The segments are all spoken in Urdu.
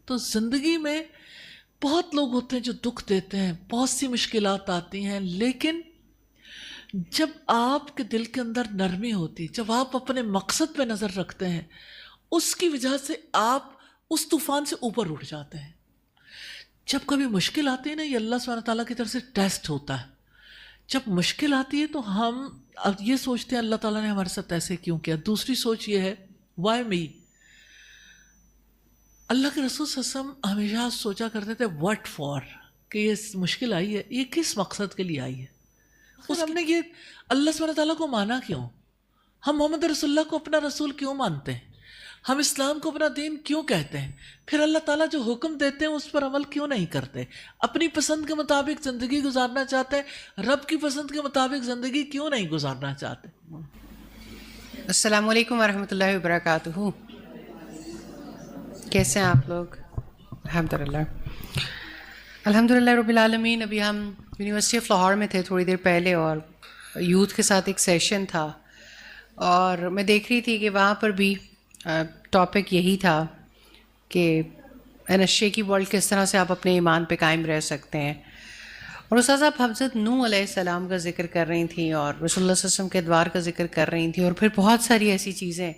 تو زندگی میں بہت لوگ ہوتے ہیں جو دکھ دیتے ہیں، بہت سی مشکلات آتی ہیں، لیکن جب آپ کے دل کے اندر نرمی ہوتی، جب آپ اپنے مقصد پہ نظر رکھتے ہیں، اس کی وجہ سے آپ اس طوفان سے اوپر اٹھ جاتے ہیں۔ جب کبھی مشکل آتی ہے نا، یہ اللہ سبحانہ تعالیٰ کی طرف سے ٹیسٹ ہوتا ہے۔ جب مشکل آتی ہے تو ہم اب یہ سوچتے ہیں اللہ تعالیٰ نے ہمارے ساتھ ایسے کیوں کیا۔ دوسری سوچ یہ ہے وائی می۔ اللہ کے رسول صلی اللہ علیہ وسلم ہمیشہ سوچا کرتے تھے واٹ فار، کہ یہ مشکل آئی ہے، یہ کس مقصد کے لیے آئی ہے۔ ہم نے یہ اللہ سبحانہ تعالیٰ کو مانا کیوں؟ ہم محمد رسول اللہ کو اپنا رسول کیوں مانتے ہیں؟ ہم اسلام کو اپنا دین کیوں کہتے ہیں؟ پھر اللہ تعالیٰ جو حکم دیتے ہیں اس پر عمل کیوں نہیں کرتے؟ اپنی پسند کے مطابق زندگی گزارنا چاہتے ہیں، رب کی پسند کے مطابق زندگی کیوں نہیں گزارنا چاہتے؟ السلام علیکم ورحمۃ اللہ وبرکاتہ۔ کیسے ہیں آپ لوگ؟ الحمدللہ رب العالمین۔ ابھی ہم یونیورسٹی آف لاہور میں تھے تھوڑی دیر پہلے، اور یوتھ کے ساتھ ایک سیشن تھا، اور میں دیکھ رہی تھی کہ وہاں پر بھی ٹاپک یہی تھا کہ شیکی ورلڈ کس طرح سے آپ اپنے ایمان پہ قائم رہ سکتے ہیں۔ اور استاذ آپ حضرت نوح علیہ السلام کا ذکر کر رہی تھیں، اور رسول اللہ صلی اللہ علیہ وسلم کے ادوار کا ذکر کر رہی تھیں، اور پھر بہت ساری ایسی چیزیں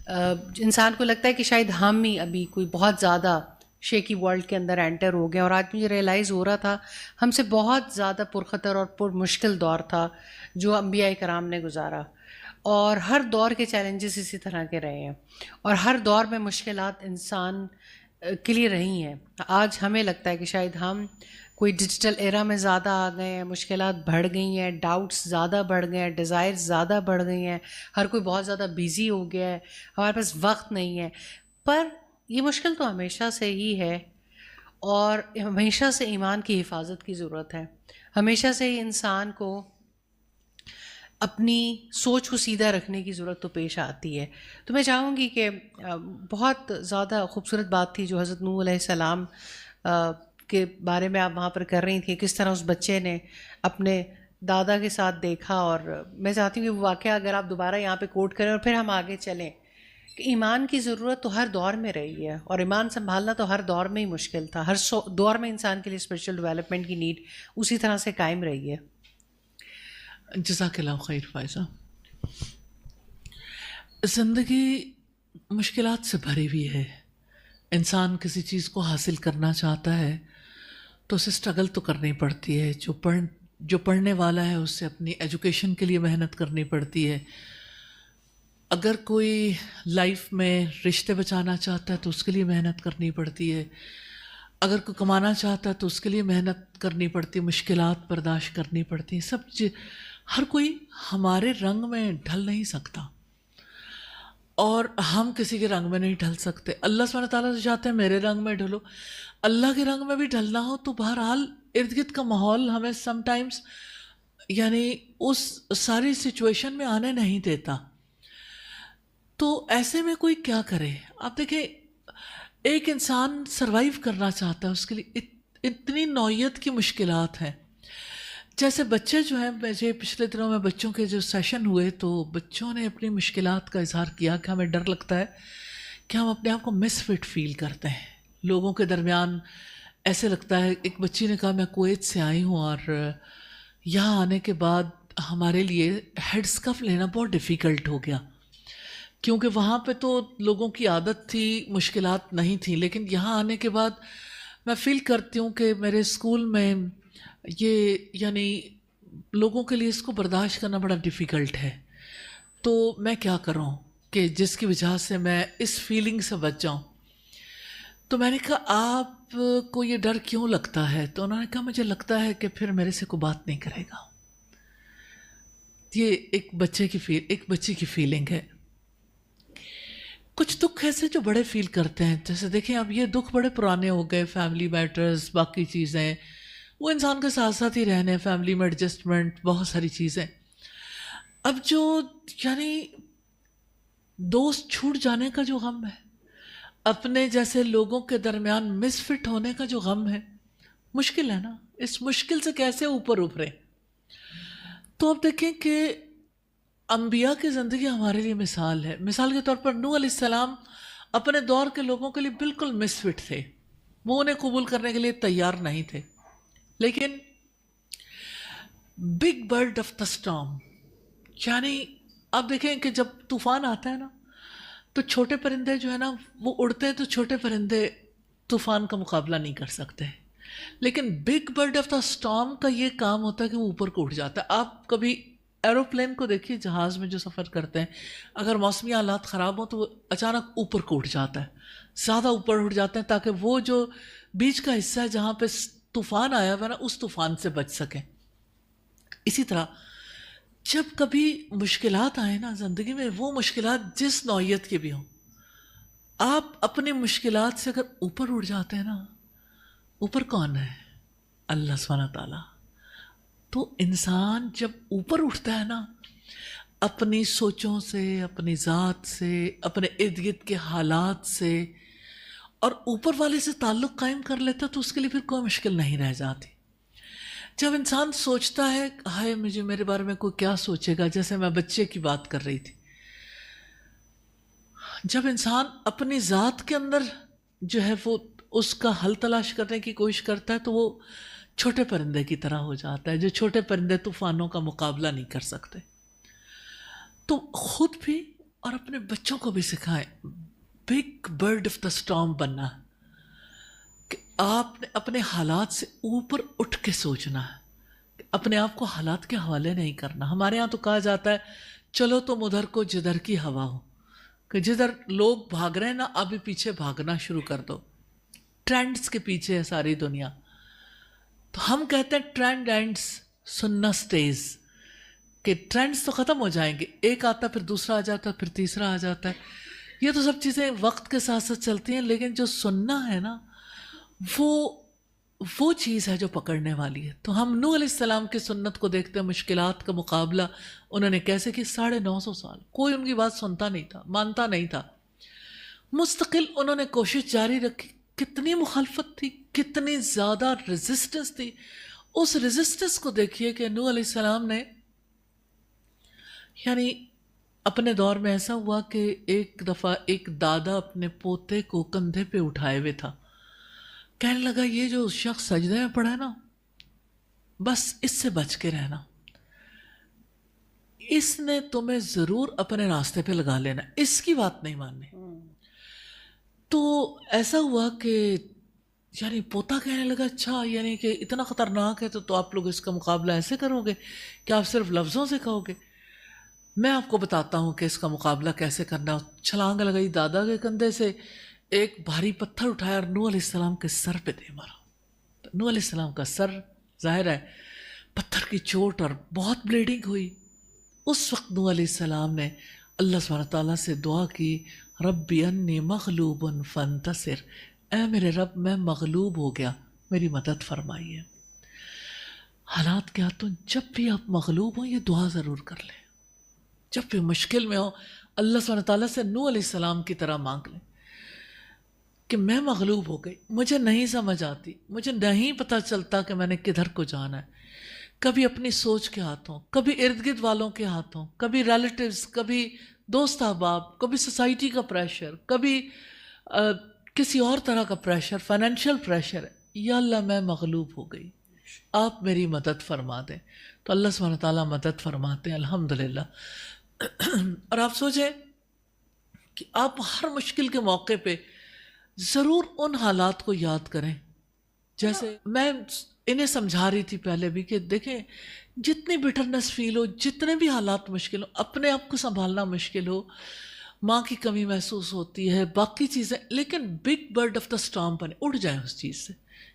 انسان کو لگتا ہے کہ شاید ہم ہی ابھی کوئی بہت زیادہ شیکی ورلڈ کے اندر انٹر ہو گئے۔ اور آج مجھے ریئلائز ہو رہا تھا ہم سے بہت زیادہ پرخطر اور پر مشکل دور تھا جو انبیاء کرام نے گزارا، اور ہر دور کے چیلنجز اسی طرح کے رہے ہیں، اور ہر دور میں مشکلات انسان کے لیے رہی ہیں۔ آج ہمیں لگتا ہے کہ شاید ہم کوئی ڈیجیٹل ایرا میں زیادہ آ گئے ہیں، مشکلات بڑھ گئی ہیں، ڈاؤٹس زیادہ بڑھ گئے ہیں، ڈیزائرز زیادہ بڑھ گئی ہیں، ہر کوئی بہت زیادہ بیزی ہو گیا ہے، ہمارے پاس وقت نہیں ہے۔ پر یہ مشکل تو ہمیشہ سے ہی ہے، اور ہمیشہ سے ایمان کی حفاظت کی ضرورت ہے۔ ہمیشہ سے ہی انسان کو اپنی سوچ کو سیدھا رکھنے کی ضرورت تو پیش آتی ہے۔ تو میں چاہوں گی کہ بہت زیادہ خوبصورت بات تھی جو حضرت نوح علیہ السلام کے بارے میں آپ وہاں پر کر رہی تھیں، کس طرح اس بچے نے اپنے دادا کے ساتھ دیکھا۔ اور میں چاہتی ہوں کہ وہ واقعہ اگر آپ دوبارہ یہاں پہ کوٹ کریں اور پھر ہم آگے چلیں، کہ ایمان کی ضرورت تو ہر دور میں رہی ہے، اور ایمان سنبھالنا تو ہر دور میں ہی مشکل تھا۔ ہر دور میں انسان کے لیے اسپرچل ڈیولپمنٹ کی نیڈ اسی طرح سے قائم رہی ہے۔ جزاک اللہ خیر فائزہ۔ زندگی مشکلات سے بھری ہوئی ہے۔ انسان کسی چیز کو حاصل کرنا چاہتا ہے تو اسے اسٹرگل تو کرنی پڑتی ہے۔ جو پڑھنے والا ہے اس سے اپنی ایجوکیشن کے لیے محنت کرنی پڑتی ہے۔ اگر کوئی لائف میں رشتے بچانا چاہتا ہے تو اس کے لیے محنت کرنی پڑتی ہے۔ اگر کوئی کمانا چاہتا ہے تو اس کے لیے محنت کرنی پڑتی ہے، مشکلات برداشت کرنی پڑتی ہیں۔ ہر کوئی ہمارے رنگ میں ڈھل نہیں سکتا، اور ہم کسی کے رنگ میں نہیں ڈھل سکتے۔ اللہ سبحانہ تعالیٰ سے چاہتے ہیں میرے رنگ میں ڈھلو۔ اللہ کے رنگ میں بھی ڈھلنا ہو تو بہرحال ارد گرد کا ماحول ہمیں سم ٹائمز اس ساری سچویشن میں آنے نہیں دیتا۔ تو ایسے میں کوئی کیا کرے؟ آپ دیکھیں، ایک انسان سروائیو کرنا چاہتا ہے، اس کے لیے اتنی نوعیت کی مشکلات ہیں۔ جیسے بچے جو ہیں، مجھے پچھلے دنوں میں بچوں کے جو سیشن ہوئے تو بچوں نے اپنی مشکلات کا اظہار کیا کہ ہمیں ڈر لگتا ہے کہ ہم اپنے آپ کو مس فٹ فیل کرتے ہیں لوگوں کے درمیان۔ ایسے لگتا ہے، ایک بچی نے کہا میں کویت سے آئی ہوں، اور یہاں آنے کے بعد ہمارے لیے ہیڈ اسکرف لینا بہت ڈیفیکلٹ ہو گیا، کیونکہ وہاں پہ تو لوگوں کی عادت تھی، مشکلات نہیں تھیں، لیکن یہاں آنے کے بعد میں فیل کرتی ہوں کہ میرے اسکول میں یہ لوگوں کے لیے اس کو برداشت کرنا بڑا ڈیفیکلٹ ہے۔ تو میں کیا کروں کہ جس کی وجہ سے میں اس فیلنگ سے بچ جاؤں؟ تو میں نے کہا آپ کو یہ ڈر کیوں لگتا ہے؟ تو انہوں نے کہا مجھے لگتا ہے کہ پھر میرے سے کوئی بات نہیں کرے گا۔ یہ ایک بچے کی فیلنگ ہے۔ کچھ دکھ ایسے جو بڑے فیل کرتے ہیں، جیسے دیکھیں اب یہ دکھ بڑے پرانے ہو گئے، فیملی میٹرز، باقی چیزیں وہ انسان کے ساتھ ساتھ ہی رہنے، فیملی میں ایڈجسٹمنٹ، بہت ساری چیزیں۔ اب جو دوست چھوٹ جانے کا جو غم ہے، اپنے جیسے لوگوں کے درمیان مس فٹ ہونے کا جو غم ہے، مشکل ہے نا۔ اس مشکل سے کیسے اوپر ابھرے؟ تو اب دیکھیں کہ انبیاء کی زندگی ہمارے لیے مثال ہے۔ مثال کے طور پر نوح علیہ السلام اپنے دور کے لوگوں کے لیے بالکل مس فٹ تھے۔ وہ انہیں قبول کرنے کے لیے تیار نہیں تھے. لیکن big bird of the storm, یعنی آپ دیکھیں کہ جب طوفان آتا ہے نا تو چھوٹے پرندے جو ہے نا وہ اڑتے ہیں، تو چھوٹے پرندے طوفان کا مقابلہ نہیں کر سکتے. لیکن big bird of the storm کا یہ کام ہوتا ہے کہ وہ اوپر کو اٹھ جاتا ہے. آپ کبھی ایروپلین کو دیکھیے، جہاز میں جو سفر کرتے ہیں، اگر موسمی حالات خراب ہوں تو وہ اچانک اوپر کو اٹھ جاتا ہے، زیادہ اوپر اٹھ جاتے ہیں تاکہ وہ جو بیچ کا حصہ ہے جہاں پہ طوفان آیا ہوا ہے نا اس طوفان سے بچ سکیں. اسی طرح جب کبھی مشکلات آئیں نا زندگی میں، وہ مشکلات جس نوعیت کی بھی ہوں، آپ اپنی مشکلات سے اگر اوپر اٹھ جاتے ہیں نا، اوپر کون ہے؟ اللہ سبحانہ تعالیٰ. تو انسان جب اوپر اٹھتا ہے نا اپنی سوچوں سے، اپنی ذات سے، اپنے ارد گرد کے حالات سے، اور اوپر والے سے تعلق قائم کر لیتا تو اس کے لیے پھر کوئی مشکل نہیں رہ جاتی. جب انسان سوچتا ہے ہائے مجھے میرے بارے میں کوئی کیا سوچے گا، جیسے میں بچے کی بات کر رہی تھی، جب انسان اپنی ذات کے اندر جو ہے وہ اس کا حل تلاش کرنے کی کوشش کرتا ہے تو وہ چھوٹے پرندے کی طرح ہو جاتا ہے. جو چھوٹے پرندے طوفانوں کا مقابلہ نہیں کر سکتے. تو خود بھی اور اپنے بچوں کو بھی سکھائیں big bird of the storm بننا، کہ آپ نے اپنے حالات سے اوپر اٹھ کے سوچنا ہے، اپنے آپ کو حالات کے حوالے نہیں کرنا. ہمارے ہاں تو کہا جاتا ہے چلو تم ادھر کو جدھر کی ہوا ہو، کہ جدھر لوگ بھاگ رہے ہیں نا ابھی پیچھے بھاگنا شروع کر دو. ٹرینڈز کے پیچھے ہے ساری دنیا. تو ہم کہتے ہیں ٹرینڈ اینڈز سننا سٹیز، کہ ٹرینڈز تو ختم ہو جائیں گے، ایک آتا ہے پھر دوسرا آ جاتا ہے پھر تیسرا آ جاتا ہے. یہ تو سب چیزیں وقت کے ساتھ ساتھ چلتی ہیں، لیکن جو سننا ہے نا وہ چیز ہے جو پکڑنے والی ہے. تو ہم نوح علیہ السلام کی سنت کو دیکھتے ہیں، مشکلات کا مقابلہ انہوں نے کیسے کی. 950 سال کوئی ان کی بات سنتا نہیں تھا، مانتا نہیں تھا. مستقل انہوں نے کوشش جاری رکھی. کتنی مخالفت تھی، کتنی زیادہ ریزسٹنس تھی. اس ریزسٹنس کو دیکھیے کہ نوح علیہ السلام نے، یعنی اپنے دور میں ایسا ہوا کہ ایک دفعہ ایک دادا اپنے پوتے کو کندھے پہ اٹھائے ہوئے تھا. کہنے لگا یہ جو شخص سجدے میں پڑا ہے نا، بس اس سے بچ کے رہنا، اس نے تمہیں ضرور اپنے راستے پہ لگا لینا، اس کی بات نہیں ماننی. تو ایسا ہوا کہ یعنی پوتا کہنے لگا اچھا یعنی کہ اتنا خطرناک ہے تو آپ لوگ اس کا مقابلہ ایسے کرو گے کہ آپ صرف لفظوں سے کہو گے؟ میں آپ کو بتاتا ہوں کہ اس کا مقابلہ کیسے کرنا. چھلانگ لگائی دادا کے کندھے سے، ایک بھاری پتھر اٹھایا اور نوح علیہ السلام کے سر پہ دے مارا. نوح علیہ السلام کا سر ظاہر ہے پتھر کی چوٹ اور بہت بلیڈنگ ہوئی. اس وقت نوح علیہ السلام نے اللہ سبحانہ تعالیٰ سے دعا کی، ربی انی مغلوب فانتصر، اے میرے رب میں مغلوب ہو گیا، میری مدد فرمائیے. حالات کے ہاتھوں جب بھی آپ مغلوب ہوں یہ دعا ضرور کر لیں. جب بھی مشکل میں ہو اللہ سبحانہ تعالیٰ سے نوح علیہ السلام کی طرح مانگ لیں کہ میں مغلوب ہو گئی، مجھے نہیں سمجھ آتی، مجھے نہیں پتہ چلتا کہ میں نے کدھر کو جانا ہے. کبھی اپنی سوچ کے ہاتھوں، کبھی ارد گرد والوں کے ہاتھوں، کبھی ریلیٹیوز، کبھی دوست احباب، کبھی سوسائٹی کا پریشر، کبھی کسی اور طرح کا پریشر، فائنینشیل پریشر. یا اللہ میں مغلوب ہو گئی، آپ میری مدد فرما دیں. تو اللہ سبحانہ تعالیٰ مدد فرماتے ہیں الحمدللہ. اور آپ سوچیں کہ آپ ہر مشکل کے موقع پہ ضرور ان حالات کو یاد کریں. جیسے میں انہیں سمجھا رہی تھی پہلے بھی کہ دیکھیں جتنی بٹرنس فیل ہو، جتنے بھی حالات مشکل ہو، اپنے آپ کو سنبھالنا مشکل ہو، ماں کی کمی محسوس ہوتی ہے، باقی چیزیں، لیکن big bird of the storm بنے، اٹھ جائیں اس چیز سے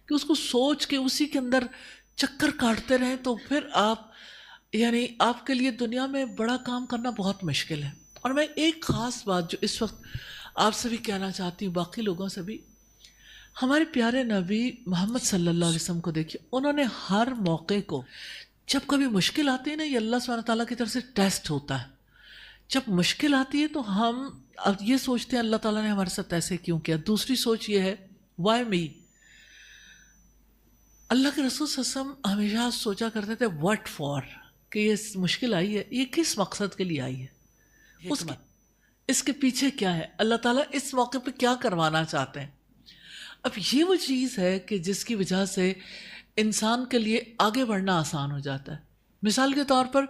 کہ اس کو سوچ کے اسی کے اندر چکر کاٹتے رہیں تو پھر آپ یعنی آپ کے لیے دنیا میں بڑا کام کرنا بہت مشکل ہے. اور میں ایک خاص بات جو اس وقت آپ سے بھی کہنا چاہتی ہوں، باقی لوگوں سے بھی، ہمارے پیارے نبی محمد صلی اللہ علیہ وسلم کو دیکھیے، انہوں نے ہر موقع کو، جب کبھی مشکل آتی ہے نا، یہ اللہ سبحانہ تعالیٰ کی طرف سے ٹیسٹ ہوتا ہے. جب مشکل آتی ہے تو ہم اب یہ سوچتے ہیں اللہ تعالیٰ نے ہمارے ساتھ ایسے کیوں کیا. دوسری سوچ یہ ہے وائی می. اللہ کے رسول صلی اللہ علیہ وسلم ہمیشہ سوچا کرتے تھے واٹ فار، کہ یہ مشکل آئی ہے یہ کس مقصد کے لیے آئی ہے، اس کے پیچھے کیا ہے، اللہ تعالیٰ اس موقع پہ کیا کروانا چاہتے ہیں. اب یہ وہ چیز ہے کہ جس کی وجہ سے انسان کے لیے آگے بڑھنا آسان ہو جاتا ہے. مثال کے طور پر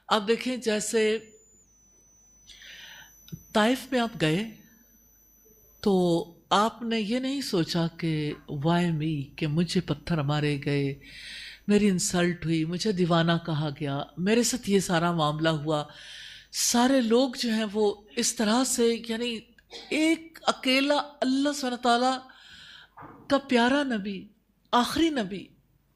آپ دیکھیں جیسے طائف میں آپ گئے تو آپ نے یہ نہیں سوچا کہ وائی می، کہ مجھے پتھر مارے گئے، میری انسلٹ ہوئی، مجھے دیوانہ کہا گیا، میرے ساتھ یہ سارا معاملہ ہوا. سارے لوگ جو ہیں وہ اس طرح سے، یعنی ایک اکیلا اللہ سبحانہ تعالیٰ کا پیارا نبی، آخری نبی،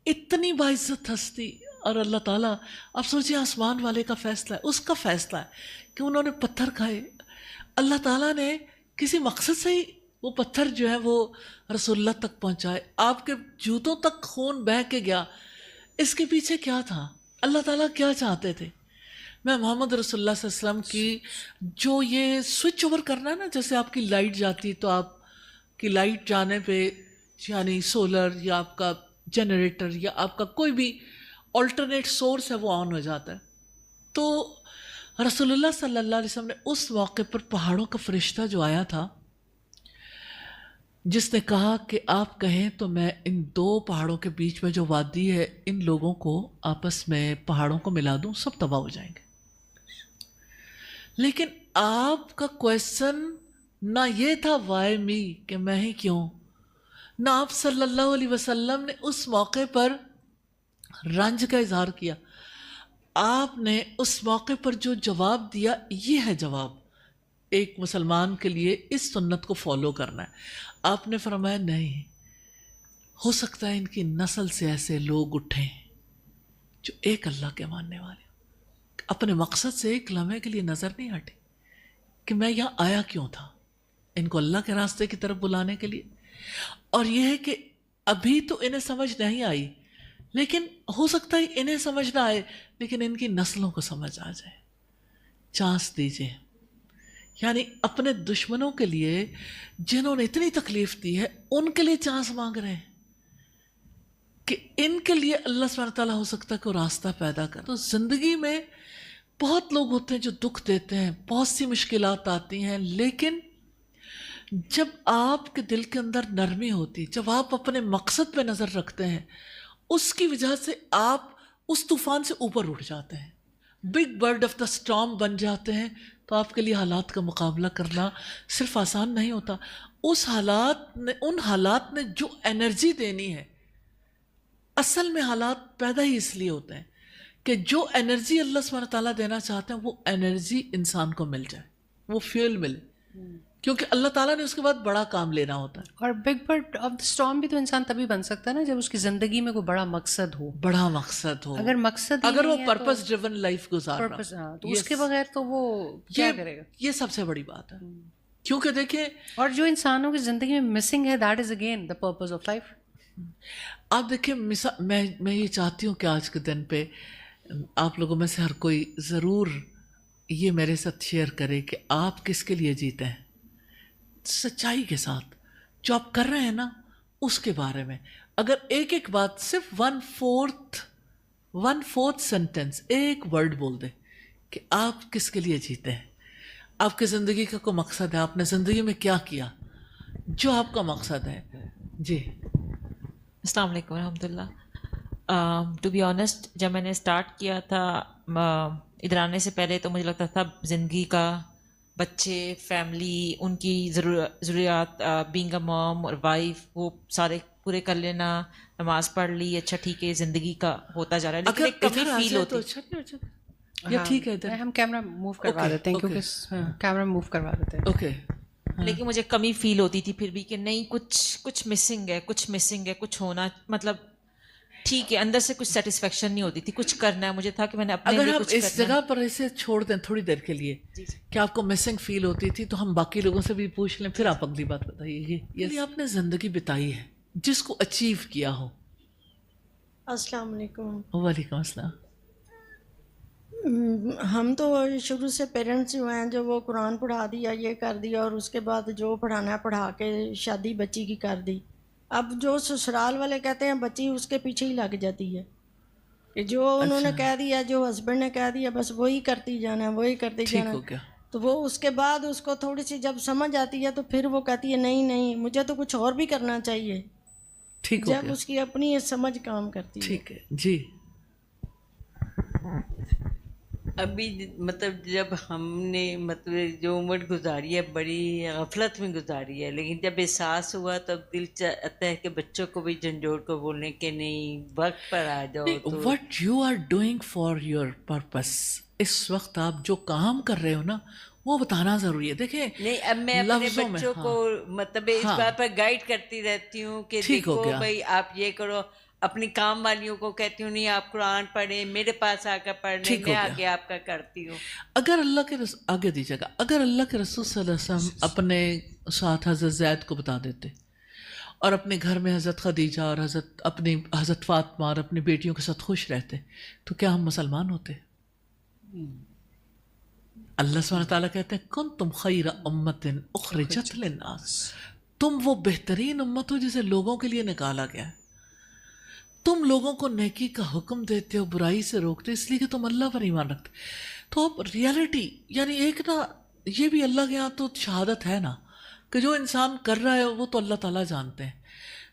اتنی باعزت ہستی، اور اللہ تعالیٰ، آپ سوچیں آسمان والے کا فیصلہ ہے، اس کا فیصلہ ہے کہ انہوں نے پتھر کھائے. اللہ تعالیٰ نے کسی مقصد سے ہی وہ پتھر جو ہے وہ رسول اللہ تک پہنچائے. آپ کے جوتوں تک خون بہہ کے گیا. اس کے پیچھے کیا تھا؟ اللہ تعالیٰ کیا چاہتے تھے؟ میں محمد رسول اللہ صلی اللہ علیہ وسلم کی جو یہ سوئچ اوور کرنا ہے نا، جیسے آپ کی لائٹ جاتی تو آپ کی لائٹ جانے پہ یعنی سولر یا آپ کا جنریٹر یا آپ کا کوئی بھی آلٹرنیٹ سورس ہے وہ آن ہو جاتا ہے. تو رسول اللہ صلی اللہ علیہ وسلم نے اس موقع پر پہاڑوں کا فرشتہ جو آیا تھا، جس نے کہا کہ آپ کہیں تو میں ان دو پہاڑوں کے بیچ میں جو وادی ہے ان لوگوں کو آپس میں پہاڑوں کو ملا دوں، سب تباہ ہو جائیں گے. لیکن آپ کا کویشچن نہ یہ تھا وائی می، کہ میں ہی کیوں، نہ آپ صلی اللہ علیہ وسلم نے اس موقع پر رنج کا اظہار کیا. آپ نے اس موقع پر جو جواب دیا، یہ ہے جواب ایک مسلمان کے لیے اس سنت کو فالو کرنا ہے. آپ نے فرمایا نہیں، ہو سکتا ہے ان کی نسل سے ایسے لوگ اٹھیں جو ایک اللہ کے ماننے والے، اپنے مقصد سے ایک لمحے کے لیے نظر نہیں ہٹے کہ میں یہاں آیا کیوں تھا، ان کو اللہ کے راستے کی طرف بلانے کے لیے. اور یہ ہے کہ ابھی تو انہیں سمجھ نہیں آئی، لیکن ہو سکتا ہے انہیں سمجھ نہ آئے لیکن ان کی نسلوں کو سمجھ آ جائے. چانس دیجیے. یعنی اپنے دشمنوں کے لیے جنہوں نے اتنی تکلیف دی ہے ان کے لیے چانس مانگ رہے ہیں کہ ان کے لیے اللہ سبحانہ تعالیٰ ہو سکتا ہے کہ وہ راستہ پیدا کر. تو زندگی میں بہت لوگ ہوتے ہیں جو دکھ دیتے ہیں، بہت سی مشکلات آتی ہیں، لیکن جب آپ کے دل کے اندر نرمی ہوتی، جب آپ اپنے مقصد پہ نظر رکھتے ہیں، اس کی وجہ سے آپ اس طوفان سے اوپر اٹھ جاتے ہیں، big bird of the storm بن جاتے ہیں. تو آپ کے لیے حالات کا مقابلہ کرنا صرف آسان نہیں ہوتا. ان حالات نے جو انرجی دینی ہے، اصل میں حالات پیدا ہی اس لیے ہوتے ہیں کہ جو انرجی اللہ سبحانہ تعالیٰ دینا چاہتے ہیں وہ انرجی انسان کو مل جائے، وہ فیول ملے، کیونکہ اللہ تعالیٰ نے اس کے بعد بڑا کام لینا ہوتا ہے. اور big bird of the storm بھی تو انسان تبھی بن سکتا ہے نا جب اس کی زندگی میں کوئی بڑا مقصد ہو. بڑا مقصد ہو، اگر مقصد اگر وہ پرپس ڈریون لائف گزار رہا ہو، تو اس کے بغیر تو وہ کیا کرے گا. یہ سب سے بڑی بات ہے. کیونکہ دیکھیں، اور جو انسانوں کی زندگی میں مسنگ ہے، that is again the purpose of life. آپ دیکھیں، میں یہ چاہتی ہوں کہ آج کے دن پہ آپ لوگوں میں سے ہر کوئی ضرور یہ میرے ساتھ شیئر کرے کہ آپ کس کے لیے جیتے ہیں، سچائی کے ساتھ جو آپ کر رہے ہیں نا اس کے بارے میں. اگر ایک ایک بات، صرف ون فورتھ سینٹینس، ایک ورڈ بول دیں کہ آپ کس کے لیے جیتے ہیں، آپ کی زندگی کا کوئی مقصد ہے، آپ نے زندگی میں کیا کیا جو آپ کا مقصد ہے. جی السلام علیکم ورحمۃ اللہ. ٹو بی آنیسٹ، جب میں نے اسٹارٹ کیا تھا ادھر آنے سے پہلے تو مجھے لگتا تھا زندگی کا، بچے، فیملی، ان کی ضروریات، بینگ اے موم اور وائف، وہ سارے پورے کر لینا، نماز پڑھ لی، اچھا ٹھیک ہے، زندگی کا ہوتا جا رہا ہے، لیکن ایک کمی فیل ہوتی ہے. ٹھیک ہے، ہم کیمرہ موو کروا دیتے ہیں کیونکہ کیمرہ موو کروا دیتے ہیں. اوکے. لیکن مجھے کمی فیل ہوتی تھی پھر بھی کہ نہیں، کچھ مسنگ ہے، کچھ ہونا، مطلب ٹھیک ہے، اندر سے کچھ سیٹسفیکشن نہیں ہوتی تھی، کچھ کرنا ہے. مجھے تھا کہ میں نے اپنے لیے اگر ہم کچھ اس جگہ پر اسے چھوڑ دیں تھوڑی دیر کے لیے کہ آپ کو مسنگ فیل ہوتی تھی، تو ہم باقی لوگوں سے بھی پوچھ لیں، پھر آپ اگلی بات بتائیے. یہ آپ نے زندگی بتائی ہے جس کو اچیو کیا ہو. السلام علیکم. وعلیکم السلام. ہم تو شروع سے پیرنٹس جو ہیں جو وہ قرآن پڑھا دیا، یہ کر دیا، اور اس کے بعد جو پڑھانا ہے پڑھا کے شادی بچی کی کر دی. اب جو سسرال والے کہتے ہیں بچی اس کے پیچھے ہی لگ جاتی ہے کہ جو انہوں نے کہہ دیا، جو ہسبینڈ نے کہہ دیا، بس وہی کرتی جانا ہے، وہی کرتی جانا. ٹھیک ہو گیا. تو وہ اس کے بعد اس کو تھوڑی سی جب سمجھ آتی ہے تو پھر وہ کہتی ہے نہیں نہیں مجھے تو کچھ اور بھی کرنا چاہیے. ٹھیک ہو جب گیا. اس کی اپنی سمجھ کام کرتی ہے. ٹھیک ہے جی. ابھی مطلب جب ہم نے مطلب جو عمر گزاری ہے بڑی غفلت میں گزاری ہے، لیکن جب احساس ہوا تب دل چاہتا ہے کہ بچوں کو بھی جھنجھوڑ کو بولنے کہ نہیں وقت پر آ جاؤ. تو what you are doing for your purpose, اس وقت آپ جو کام کر رہے ہو نا وہ بتانا ضروری ہے. دیکھیں نہیں، اب میں اپنے لفظوں میں بچوں کو مطلب اس ہاں بات پر گائیڈ کرتی رہتی ہوں کہ ٹھیک ہو دیکھو گیا. بھائی آپ یہ کرو. اپنی کام والیوں کو کہتی ہوں نہیں آپ قرآن پڑھیں، میرے پاس آ کر پڑھ لیں، ٹھیک میں ہو گیا. آگے آپ کا کرتی ہوں. اگر اللہ کے آگے دیجیے گا، اگر اللہ کے رسول صلی اللہ علیہ وسلم اپنے ساتھ حضرت زید کو بتا دیتے اور اپنے گھر میں حضرت خدیجہ اور حضرت فاطمہ اور اپنی بیٹیوں کے ساتھ خوش رہتے تو کیا ہم مسلمان ہوتے؟ اللہ سبحانہ تعالیٰ کہتے ہیں کنتم خیر امت اخرجت للناس، تم وہ بہترین امت ہو جسے لوگوں کے لیے نکالا گیا ہے. تم لوگوں کو نیکی کا حکم دیتے ہو، برائی سے روکتے اس لیے کہ تم اللہ پر ایمان رکھتے. تو اب ریالٹی یعنی ایک نا یہ بھی اللہ کے یہاں تو شہادت ہے نا کہ جو انسان کر رہا ہے وہ تو اللہ تعالیٰ جانتے ہیں.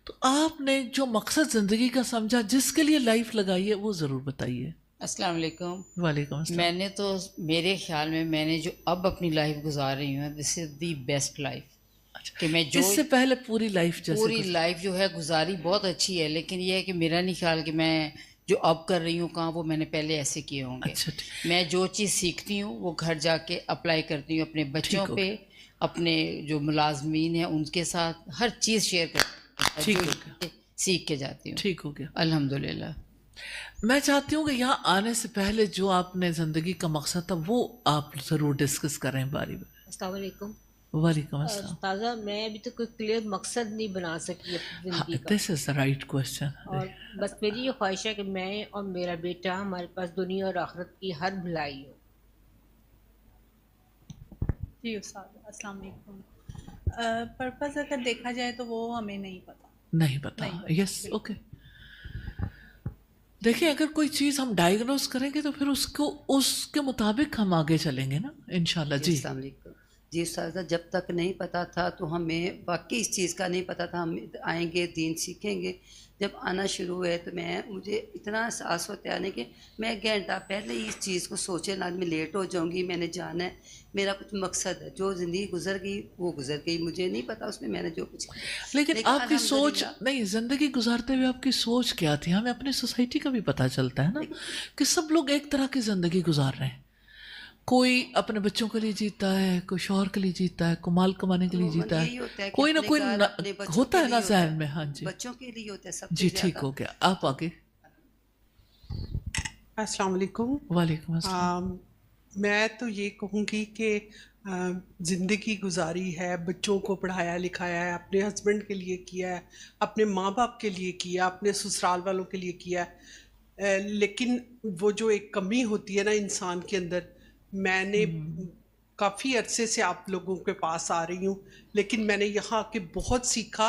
تو آپ نے جو مقصد زندگی کا سمجھا جس کے لیے لائف لگائی ہے وہ ضرور بتائیے. السلام علیکم. وعلیکم السلام. میں نے تو میرے خیال میں میں نے جو اب اپنی لائف گزار رہی ہوں دس از دی بیسٹ لائف. کہ میں جو اس سے پہلے پوری لائف پوری لائف جو ہے گزاری بہت اچھی ہے، لیکن یہ ہے کہ میرا نہیں خیال کہ میں جو اب کر رہی ہوں کہاں وہ میں نے پہلے ایسے کیے ہوں گے. اچھا میں جو چیز سیکھتی ہوں وہ گھر جا کے اپلائی کرتی ہوں اپنے بچوں پہ، اپنے جو ملازمین ہیں ان کے ساتھ ہر چیز شیئر کرتی ہوں، سیکھ کے جاتی ہوں. ٹھیک ہو گیا. الحمد للہ. میں چاہتی ہوں کہ یہاں آنے سے پہلے جو آپ نے زندگی کا مقصد تھا وہ آپ ضرور ڈسکس کریں باری باری. السلام علیکم. وعلیکم السلام. تازہ میں ابھی تو کوئی کلیئر مقصد نہیں بنا سکی اپنی زندگی کا، دس از دا رائٹ کوشچن. اور بس میری یہ خواہش ہے کہ میں اور میرا بیٹا ہمارے پاس دنیا اور آخرت کی ہر بھلائی ہو. جی استاد السلام علیکم. پرپز اگر دیکھا جائے تو وہ ہمیں نہیں پتا. Yes okay. دیکھیں اگر کوئی چیز ہم ڈائگنوز کریں گے تو پھر اس کے مطابق ہم آگے چلیں گے نا انشاءاللہ. جی السلام علیکم. جی استاذہ، جب تک نہیں پتہ تھا تو ہمیں واقعی اس چیز کا نہیں پتہ تھا. ہم آئیں گے دین سیکھیں گے، جب آنا شروع ہوئے تو مجھے اتنا احساس ہوتا ہے کہ میں ایک گھنٹہ پہلے ہی اس چیز کو سوچے نہ میں لیٹ ہو جاؤں گی. میں نے جانا ہے، میرا کچھ مقصد ہے. جو زندگی گزر گئی وہ گزر گئی، مجھے نہیں پتا اس میں نے جو کچھ کیا. لیکن آپ کی سوچ نہیں، زندگی گزارتے ہوئے آپ کی سوچ کیا تھی؟ ہمیں اپنی سوسائٹی کا بھی پتہ چلتا ہے نا کہ سب لوگ ایک طرح کی زندگی گزار رہے ہیں. کوئی اپنے بچوں کے لیے جیتا ہے، کوئی شوہر کے لیے جیتا ہے، کوئی مال کمانے کے لیے جیتا ہے، کوئی نہ کوئی ہوتا ہے نا ذہن میں. ہاں جی بچوں کے لیے ہوتا ہے سب. جی ٹھیک ہو گیا. آپ آگے. السلام علیکم. وعلیکم السلام. میں تو یہ کہوں گی کہ زندگی گزاری ہے، بچوں کو پڑھایا لکھایا ہے، اپنے ہسبینڈ کے لیے کیا ہے، اپنے ماں باپ کے لیے کیا، اپنے سسرال والوں کے لیے کیا ہے. لیکن وہ جو ایک کمی ہوتی ہے نا انسان کے اندر، میں نے کافی عرصے سے آپ لوگوں کے پاس آ رہی ہوں، لیکن میں نے یہاں آ کے بہت سیکھا.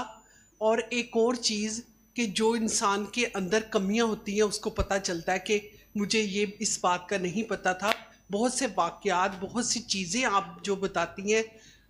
اور ایک اور چیز کہ جو انسان کے اندر کمیاں ہوتی ہیں اس کو پتہ چلتا ہے کہ مجھے یہ اس بات کا نہیں پتہ تھا. بہت سے واقعات، بہت سی چیزیں آپ جو بتاتی ہیں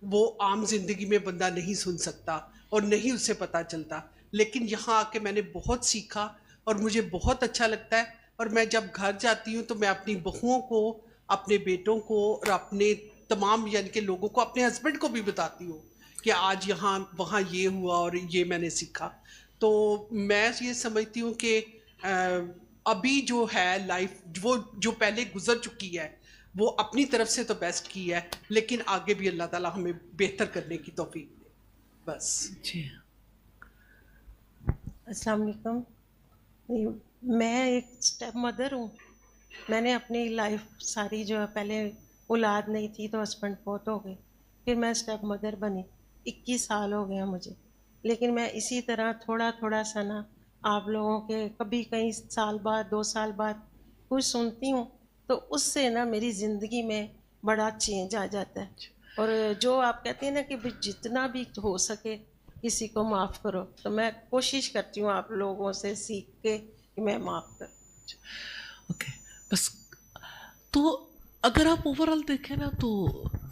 وہ عام زندگی میں بندہ نہیں سن سکتا اور نہیں اس سے پتہ چلتا. لیکن یہاں آ کے میں نے بہت سیکھا اور مجھے بہت اچھا لگتا ہے. اور میں جب گھر جاتی ہوں تو میں اپنی بہوؤں کو، اپنے بیٹوں کو اور اپنے تمام یعنی کہ لوگوں کو، اپنے ہسبینڈ کو بھی بتاتی ہوں کہ آج یہاں وہاں یہ ہوا اور یہ میں نے سیکھا. تو میں یہ سمجھتی ہوں کہ ابھی جو ہے لائف وہ جو پہلے گزر چکی ہے وہ اپنی طرف سے تو بیسٹ کی ہے، لیکن آگے بھی اللہ تعالیٰ ہمیں بہتر کرنے کی توفیق دے. بس. جی السلام علیکم. میں ایک اسٹیپ مدر ہوں. میں نے اپنی لائف ساری جو ہے، پہلے اولاد نہیں تھی تو ہسبینڈ فوت ہو گئے، پھر میں اسٹیپ مدر بنی. 21 سال ہو گئے مجھے، لیکن میں اسی طرح تھوڑا تھوڑا سا نا آپ لوگوں کے کبھی کئی سال بعد 2 سال بعد کچھ سنتی ہوں تو اس سے نا میری زندگی میں بڑا چینج آ جاتا ہے. اور جو آپ کہتے ہیں نا کہ جتنا بھی ہو سکے کسی کو معاف کرو، تو میں کوشش کرتی ہوں آپ لوگوں سے سیکھ کے کہ میں معاف کروں. اوکے. بس تو اگر آپ اوور آل دیکھیں نا تو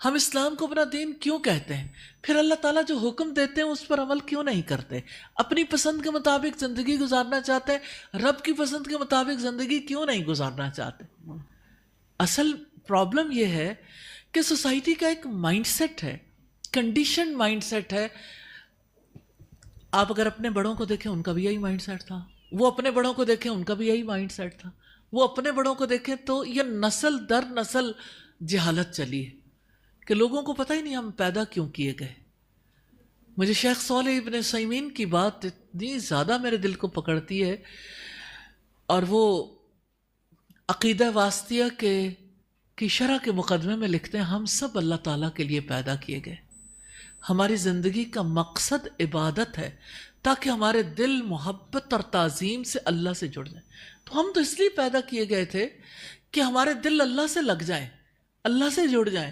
ہم اسلام کو اپنا دین کیوں کہتے ہیں؟ پھر اللہ تعالیٰ جو حکم دیتے ہیں اس پر عمل کیوں نہیں کرتے؟ اپنی پسند کے مطابق زندگی گزارنا چاہتے ہیں، رب کی پسند کے مطابق زندگی کیوں نہیں گزارنا چاہتے؟ اصل پرابلم یہ ہے کہ سوسائٹی کا ایک مائنڈ سیٹ ہے، کنڈیشن مائنڈ سیٹ ہے. آپ اگر اپنے بڑوں کو دیکھیں ان کا بھی یہی مائنڈ سیٹ تھا، وہ اپنے بڑوں کو دیکھیں ان کا بھی یہی مائنڈ سیٹ تھا، وہ اپنے بڑوں کو دیکھیں تو یہ نسل در نسل جہالت چلی ہے کہ لوگوں کو پتہ ہی نہیں ہم پیدا کیوں کیے گئے. مجھے شیخ صالح ابن عثیمین کی بات اتنی زیادہ میرے دل کو پکڑتی ہے، اور وہ عقیدہ واسطیہ کی شرح کے مقدمے میں لکھتے ہیں ہم سب اللہ تعالیٰ کے لیے پیدا کیے گئے. ہماری زندگی کا مقصد عبادت ہے تاکہ ہمارے دل محبت اور تعظیم سے اللہ سے جڑ جائیں. تو ہم تو اس لیے پیدا کیے گئے تھے کہ ہمارے دل اللہ سے لگ جائیں، اللہ سے جڑ جائیں.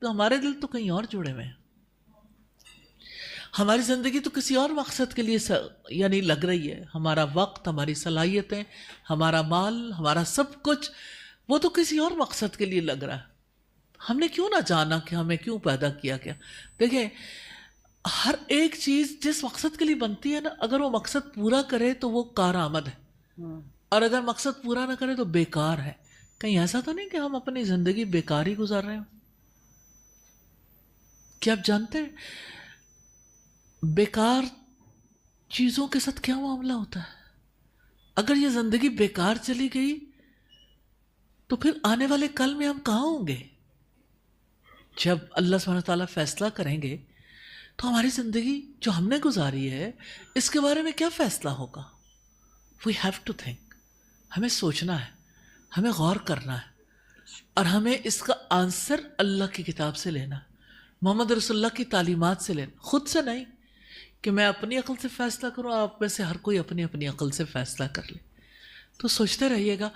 تو ہمارے دل تو کہیں اور جڑے ہوئے ہیں. ہماری زندگی تو کسی اور مقصد کے لیے یعنی لگ رہی ہے. ہمارا وقت، ہماری صلاحیتیں، ہمارا مال، ہمارا سب کچھ وہ تو کسی اور مقصد کے لیے لگ رہا ہے. ہم نے کیوں نہ جانا کہ ہمیں کیوں پیدا کیا گیا؟ دیکھیں ہر ایک چیز جس مقصد کے لیے بنتی ہے نا، اگر وہ مقصد پورا کرے تو وہ کارآمد ہے، اور اگر مقصد پورا نہ کرے تو بیکار ہے. کہیں ایسا تو نہیں کہ ہم اپنی زندگی بیکار ہی گزار رہے ہوں؟ کیا آپ جانتے ہیں بیکار چیزوں کے ساتھ کیا معاملہ ہوتا ہے؟ اگر یہ زندگی بیکار چلی گئی تو پھر آنے والے کل میں ہم کہاں ہوں گے؟ جب اللہ سبحانہ تعالیٰ فیصلہ کریں گے تو ہماری زندگی جو ہم نے گزاری ہے اس کے بارے میں کیا فیصلہ ہوگا؟ We have to think. ہمیں سوچنا ہے، ہمیں غور کرنا ہے، اور ہمیں اس کا آنسر اللہ کی کتاب سے لینا ہے، محمد رسول اللہ کی تعلیمات سے لینا، خود سے نہیں کہ میں اپنی عقل سے فیصلہ کروں. آپ میں سے ہر کوئی اپنی اپنی عقل سے فیصلہ کر لے. تو سوچتے رہیے گا.